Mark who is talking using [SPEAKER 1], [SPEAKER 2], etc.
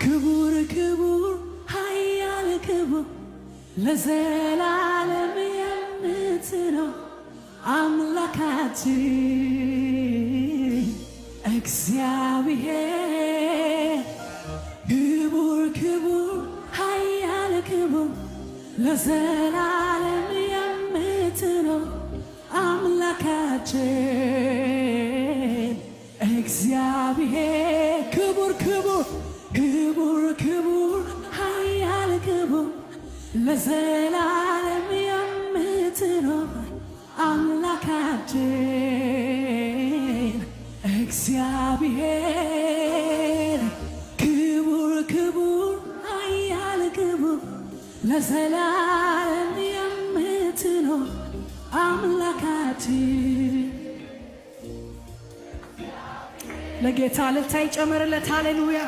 [SPEAKER 1] ክቡር ክቡር ኃያል ክቡር ለዘላለም የምትኖር አምላካችን እግዚአብሔር ክቡር ክቡር ኃያል ክቡር ለዘላለም የምትኖር አምላካችን እግዚአብሔር ክቡር ክቡር ክቡር ክቡር ኃያል ክቡር ለዘላለም የምትኖር አምላካችን እግዚአብሔር ክቡር ክቡር ኃያል ክቡር ለዘላለም የምትኖር አምላካችን። ለጌታ እልልታ ይጨመርለት። ሃሌሉያ